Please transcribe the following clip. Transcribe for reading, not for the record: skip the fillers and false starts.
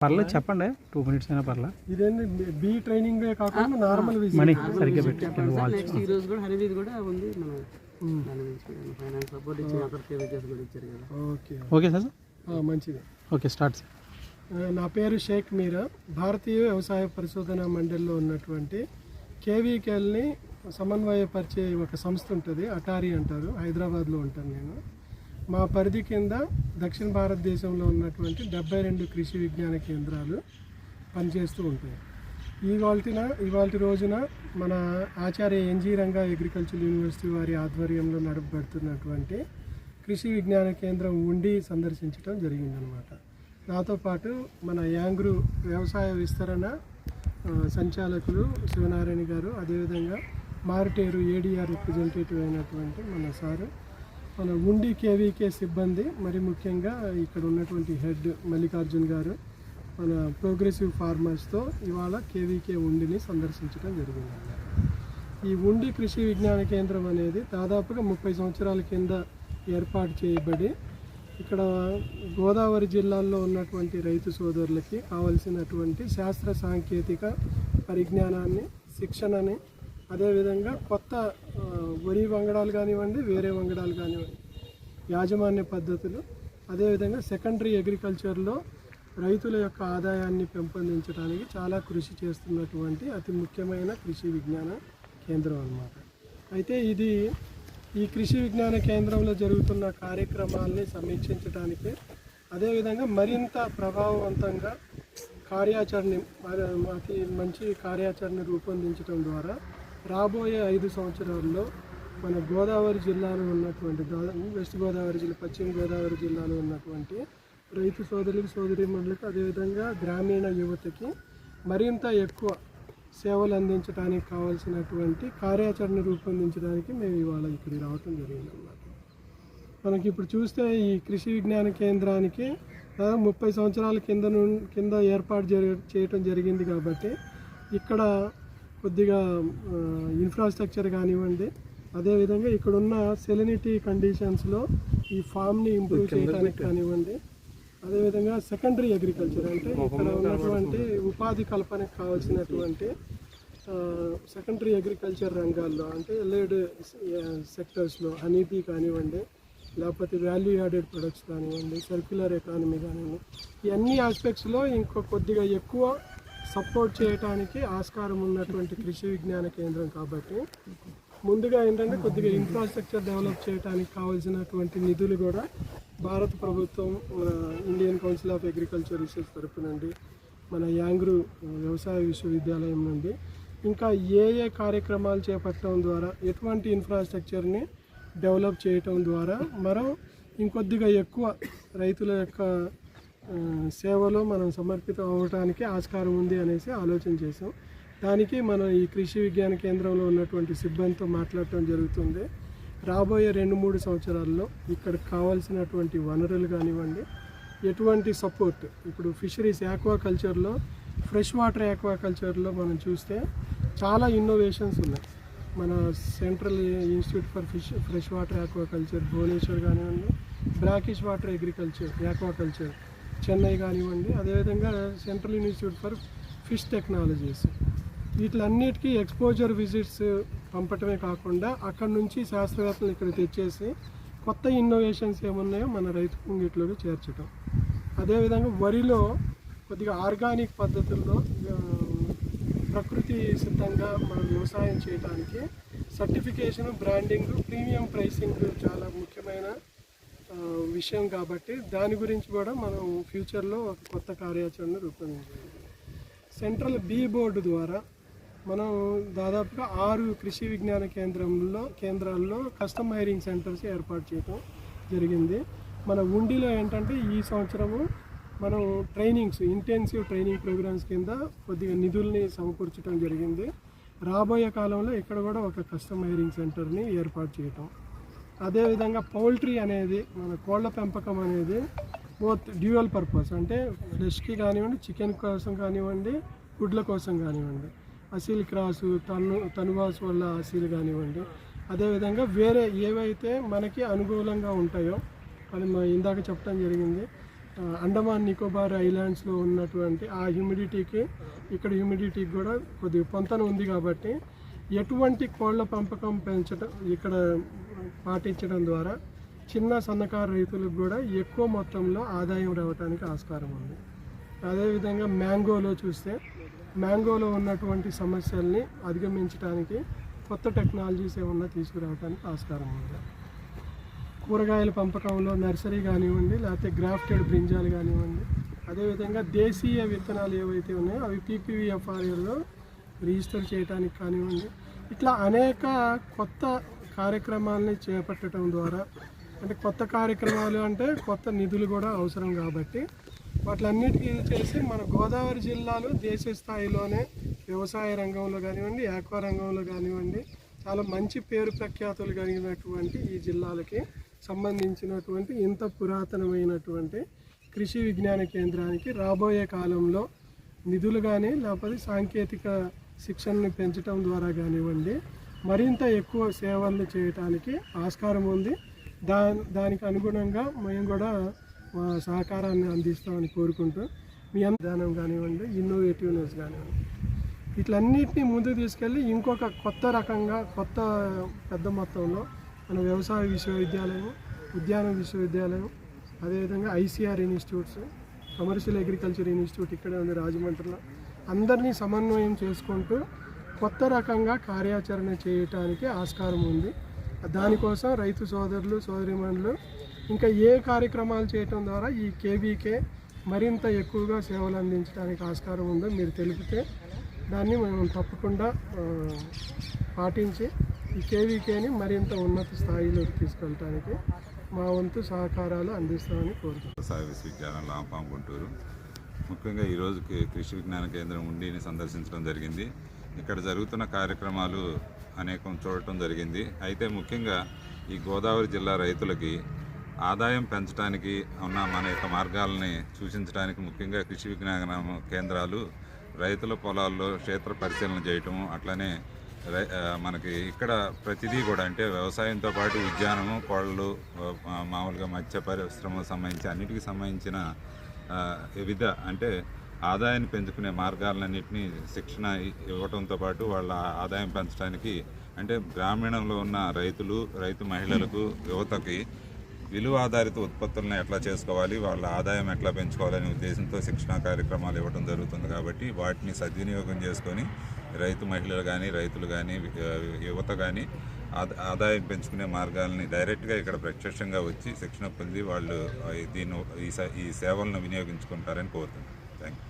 పర్లేదు చెప్పండి, 2 minutes అయినా పర్లేదు. ఇదేంటి బీ ట్రైనింగ్ కాకుండా నార్మల్ మనీ సరిగ్గా పెట్టి నెక్స్ట్ ఈ రోజు కూడా హనీబీది కూడా ఉంది. మనం దాని గురించి ఫైనాన్స్ సపోర్ట్ ఇచ్చి అదర్ కేవీకేస్ కూడా ఇచ్చారు కదా. ఓకే ఓకే సార్, మంచిది. Okay start. నా పేరు షేక్ మీరా. భారతీయ వ్యవసాయ పరిశోధన మండలిలో ఉన్నటువంటి కేవీకేల్ని సమన్వయపరిచే ఒక సంస్థ ఉంటుంది, అటారీ అంటారు. హైదరాబాద్లో ఉంటాను నేను. మా పరిధి కింద దక్షిణ భారతదేశంలో ఉన్నటువంటి 72 కృషి విజ్ఞాన కేంద్రాలు పనిచేస్తూ ఉంటాయి. ఇవాళ రోజున మన ఆచార్య ఎన్జీ రంగా అగ్రికల్చర్ యూనివర్సిటీ వారి ఆధ్వర్యంలో నడపబడుతున్నటువంటి కృషి విజ్ఞాన కేంద్రం ఉండి సందర్శించడం జరిగిందనమాట. నాతో పాటు మన యాంగ్రూ వ్యవసాయ విస్తరణ సంచాలకులు శివనారాయణ గారు, అదేవిధంగా మారుటేరు ఏడీఆర్ రిప్రజెంటేటివ్ అయినటువంటి మన సారు, మన ఉండి కేవీకే సిబ్బంది, మరి ముఖ్యంగా ఇక్కడ ఉన్నటువంటి హెడ్ మల్లికార్జున్ గారు, మన ప్రోగ్రెసివ్ ఫార్మర్స్తో ఇవాళ కేవీకే ఉండిని సందర్శించడం జరిగింది. ఈ ఉండి కృషి విజ్ఞాన కేంద్రం అనేది దాదాపుగా 30 సంవత్సరాల కింద ఏర్పాటు చేయబడి ఇక్కడ గోదావరి జిల్లాల్లో ఉన్నటువంటి రైతు సోదరులకి కావలసినటువంటి శాస్త్ర సాంకేతిక పరిజ్ఞానాన్ని, శిక్షణని, అదేవిధంగా కొత్త వరి వంగడాలు కానివ్వండి, వేరే వంగడాలు కానివ్వండి, యాజమాన్య పద్ధతులు, అదేవిధంగా సెకండరీ అగ్రికల్చర్లో రైతుల యొక్క ఆదాయాన్ని పెంపొందించడానికి చాలా కృషి చేస్తున్నటువంటి అతి ముఖ్యమైన కృషి విజ్ఞాన కేంద్రం అన్నమాట. అయితే ఈ కృషి విజ్ఞాన కేంద్రంలో జరుగుతున్న కార్యక్రమాల్ని సమీక్షించడానికి, అదేవిధంగా మరింత ప్రభావవంతంగా మంచి కార్యాచరణ రూపొందించడం ద్వారా రాబోయే 5 సంవత్సరాల్లో మన గోదావరి జిల్లాలో ఉన్నటువంటి వెస్ట్ గోదావరి జిల్లా, పశ్చిమ గోదావరి జిల్లాలో ఉన్నటువంటి రైతు సోదరులకు, సోదరీమణులకు, అదేవిధంగా గ్రామీణ యువతకి మరింత ఎక్కువ సేవలు అందించడానికి కావాల్సినటువంటి కార్యాచరణ రూపొందించడానికి మేము ఇవాళ ఇక్కడికి రావటం జరిగిందన్నమాట. మనకి ఇప్పుడు చూస్తే ఈ కృషి విజ్ఞాన కేంద్రానికి 30 సంవత్సరాల కింద ఏర్పాటు చేయటం జరిగింది. కాబట్టి ఇక్కడ కొద్దిగా ఇన్ఫ్రాస్ట్రక్చర్ కానివ్వండి, అదేవిధంగా ఇక్కడున్న సెలినిటీ కండిషన్స్లో ఈ ఫామ్ని ఇంప్రూవ్ చేయడానికి కానివ్వండి, అదేవిధంగా సెకండరీ అగ్రికల్చర్ అంటే ఇక్కడ ఉన్నటువంటి ఉపాధి కల్పనకు కావాల్సినటువంటి సెకండరీ అగ్రికల్చర్ రంగాల్లో అంటే ఎల్ఐడ్ సెక్టర్స్లో హనీబీ కానివ్వండి, లేకపోతే వాల్యూ యాడెడ్ ప్రొడక్ట్స్ కానివ్వండి, సర్క్యులర్ ఎకానమీ కానివ్వండి, ఈ అన్ని ఆస్పెక్ట్స్లో ఇంకో కొద్దిగా ఎక్కువ సపోర్ట్ చేయడానికి ఆస్కారం ఉన్నటువంటి కృషి విజ్ఞాన కేంద్రం. కాబట్టి ముందుగా ఏంటంటే కొద్దిగా ఇన్ఫ్రాస్ట్రక్చర్ డెవలప్ చేయడానికి కావాల్సినటువంటి నిధులు కూడా భారత ప్రభుత్వం, Indian council of agriculture research తరపు నుండి, మన యాంగ్రూ వ్యవసాయ విశ్వవిద్యాలయం నుండి ఇంకా ఏ కార్యక్రమాలు చేపట్టడం ద్వారా, ఎటువంటి ఇన్ఫ్రాస్ట్రక్చర్ని డెవలప్ చేయటం ద్వారా ఇంకొద్దిగా ఎక్కువ రైతుల యొక్క సేవలో మనం సమర్పితం అవ్వడానికి ఆస్కారం ఉంది అనేసి ఆలోచన చేసాం. దానికి మనం ఈ కృషి విజ్ఞాన కేంద్రంలో ఉన్నటువంటి సిబ్బందితో మాట్లాడటం జరుగుతుంది. రాబోయే 2-3 సంవత్సరాల్లో ఇక్కడికి కావాల్సినటువంటి వనరులు కానివ్వండి, ఎటువంటి సపోర్ట్, ఇప్పుడు ఫిషరీస్ ఆక్వాకల్చర్లో, ఫ్రెష్ వాటర్ ఆక్వాకల్చర్లో మనం చూస్తే చాలా ఇన్నోవేషన్స్ ఉన్నాయి. మన central institute for fresh water aquaculture Bhubaneswar కానివ్వండి, brackish water agriculture aquaculture Chennai కానివ్వండి, అదేవిధంగా central institute for fish technologies, వీటిలన్నిటికీ ఎక్స్పోజర్ విజిట్స్ పంపటమే కాకుండా అక్కడ నుంచి శాస్త్రవేత్తలు ఇక్కడ తెచ్చేసి కొత్త ఇన్నోవేషన్స్ ఏమున్నాయో మన రైతు ముంగిట్లోకి చేర్చడం. అదేవిధంగా వరిలో కొద్దిగా ఆర్గానిక్ పద్ధతుల్లో ప్రకృతి సిద్ధంగా మనం వ్యవసాయం చేయడానికి సర్టిఫికేషన్, బ్రాండింగ్, ప్రీమియం ప్రైసింగ్ చాలా ముఖ్యమైన విషయం. కాబట్టి దాని గురించి కూడా మనం ఫ్యూచర్లో ఒక కొత్త కార్యాచరణ రూపొందించాలి. సెంట్రల్ బీ బోర్డు ద్వారా మనం దాదాపుగా 6 కృషి విజ్ఞాన కేంద్రాల్లో కస్టమ్ హైరింగ్ సెంటర్స్ ఏర్పాటు చేయడం జరిగింది. మన ఉండిలో ఏంటంటే ఈ సంవత్సరము మనం ఇంటెన్సివ్ ట్రైనింగ్ ప్రోగ్రామ్స్ కింద కొద్దిగా నిధుల్ని సమకూర్చడం జరిగింది. రాబోయే కాలంలో ఇక్కడ కూడా ఒక కస్టమ్ హైరింగ్ సెంటర్ని ఏర్పాటు చేయటం. అదేవిధంగా పౌల్ట్రీ అనేది, మన కోళ్ల పెంపకం అనేది బోత్ డ్యూయల్ పర్పస్, అంటే ఫ్లెష్కి కానివ్వండి, చికెన్ కోసం కానివ్వండి, గుడ్ల కోసం కానివ్వండి, అసీల్ క్రాసు, తనువాసు వల్ల అసీలు కానివ్వండి, అదేవిధంగా వేరే ఏవైతే మనకి అనుకూలంగా ఉంటాయో అది ఇందాక చెప్పడం జరిగింది. అండమాన్ నికోబార్ ఐలాండ్స్లో ఉన్నటువంటి ఆ హ్యూమిడిటీకి ఇక్కడ హ్యూమిడిటీకి కూడా కొద్దిగా పొంతన ఉంది కాబట్టి ఎటువంటి కోళ్ల పెంపకం పెంచడం ఇక్కడ పాటించడం ద్వారా చిన్న సన్నకారు రైతులకు కూడా ఎక్కువ మొత్తంలో ఆదాయం రావడానికి ఆస్కారం ఉంది. అదేవిధంగా మ్యాంగోలో చూస్తే మ్యాంగోలో ఉన్నటువంటి సమస్యల్ని అధిగమించడానికి కొత్త టెక్నాలజీస్ ఏమన్నా తీసుకురావడానికి ఆస్కారం ఉంది. కూరగాయల పెంపకంలో నర్సరీ కానివ్వండి, లేకపోతే గ్రాఫ్టెడ్ బ్రింజాలు కానివ్వండి, అదేవిధంగా దేశీయ విత్తనాలు ఏవైతే ఉన్నాయో అవి PPVFRAలో రిజిస్టర్ చేయడానికి కానివ్వండి, ఇట్లా అనేక కొత్త కార్యక్రమాలని చేపట్టడం ద్వారా, అంటే కొత్త కార్యక్రమాలు అంటే కొత్త నిధులు కూడా అవసరం కాబట్టి వాటిలన్నిటికీ చేసి మన గోదావరి జిల్లాలో దేశ స్థాయిలోనే వ్యవసాయ రంగంలో కానివ్వండి, ఆక్వా రంగంలో కానివ్వండి చాలా మంచి పేరు ప్రఖ్యాతులు కలిగినటువంటి ఈ జిల్లాలకి సంబంధించినటువంటి ఇంత పురాతనమైనటువంటి కృషి విజ్ఞాన కేంద్రానికి రాబోయే కాలంలో నిధులు కానీ లేకపోతే సాంకేతిక శిక్షణని పెంచడం ద్వారా కానివ్వండి మరింత ఎక్కువ సేవలు చేయటానికి ఆస్కారం ఉంది. దానికి అనుగుణంగా మేము కూడా మా సహకారాన్ని అందిస్తామని కోరుకుంటూ మీ విధానం కానివ్వండి, ఇన్నోవేటివ్నెస్ కానివ్వండి, వీటిలన్నింటినీ ముందుకు తీసుకెళ్ళి ఇంకొక కొత్త రకంగా కొత్త పెద్ద మొత్తంలో మన వ్యవసాయ విశ్వవిద్యాలయం, ఉద్యాన విశ్వవిద్యాలయం, అదేవిధంగా ICR institutes, commercial agriculture institute ఇక్కడే ఉంది రాజమండ్రిలో, అందరినీ సమన్వయం చేసుకుంటూ కొత్త రకంగా కార్యాచరణ చేయటానికి ఆస్కారం ఉంది. దానికోసం రైతు సోదరులు సోదరిమణులు ఇంకా ఏ కార్యక్రమాలు చేయటం ద్వారా ఈ KVK మరింత ఎక్కువగా సేవలు అందించడానికి ఆస్కారం ఉందో మీరు తెలిపితే దాన్ని మేము తప్పకుండా పాటించి ఈ KVKని మరింత ఉన్నత స్థాయిలోకి తీసుకెళ్ళటానికి మా వంతు సహకారాలు అందిస్తామని కోరుతున్నాను. వ్యవసాయ విశ్వవిద్యాలయం లాంపాం గుంటూరు ముఖ్యంగా ఈరోజు కృషి విజ్ఞాన కేంద్రం ఉండిని సందర్శించడం జరిగింది. ఇక్కడ జరుగుతున్న కార్యక్రమాలు అనేకం చూడటం జరిగింది. అయితే ముఖ్యంగా ఈ గోదావరి జిల్లా రైతులకి ఆదాయం పెంచడానికి ఉన్న మన యొక్క మార్గాలని సూచించడానికి ముఖ్యంగా కృషి విజ్ఞాన కేంద్రాలు రైతుల పొలాల్లో క్షేత్ర పరిశీలన చేయటము, అట్లనే మనకి ఇక్కడ ప్రతిదీ కూడా అంటే వ్యవసాయంతో పాటు ఉద్యానము, కోళ్ళు, మామూలుగా మత్స్య పరిశ్రమకు సంబంధించి అన్నిటికీ సంబంధించిన వివిధ అంటే ఆదాయాన్ని పెంచుకునే మార్గాలన్నింటినీ శిక్షణ ఇవ్వడంతో పాటు వాళ్ళ ఆదాయం పెంచడానికి అంటే గ్రామీణంలో ఉన్న రైతు మహిళలకు, యువతకి విలువ ఆధారిత ఉత్పత్తులను ఎట్లా చేసుకోవాలి, వాళ్ళ ఆదాయం ఎట్లా పెంచుకోవాలనే ఉద్దేశంతో శిక్షణా కార్యక్రమాలు ఇవ్వడం జరుగుతుంది. కాబట్టి వాటిని సద్వినియోగం చేసుకొని రైతు మహిళలు కానీ, రైతులు కానీ, యువత కానీ ఆదాయం పెంచుకునే మార్గాలని డైరెక్ట్గా ఇక్కడ ప్రత్యక్షంగా వచ్చి శిక్షణ పొంది వాళ్ళు ఈ సేవలను వినియోగించుకుంటారని కోరుతున్నాను. Thank you.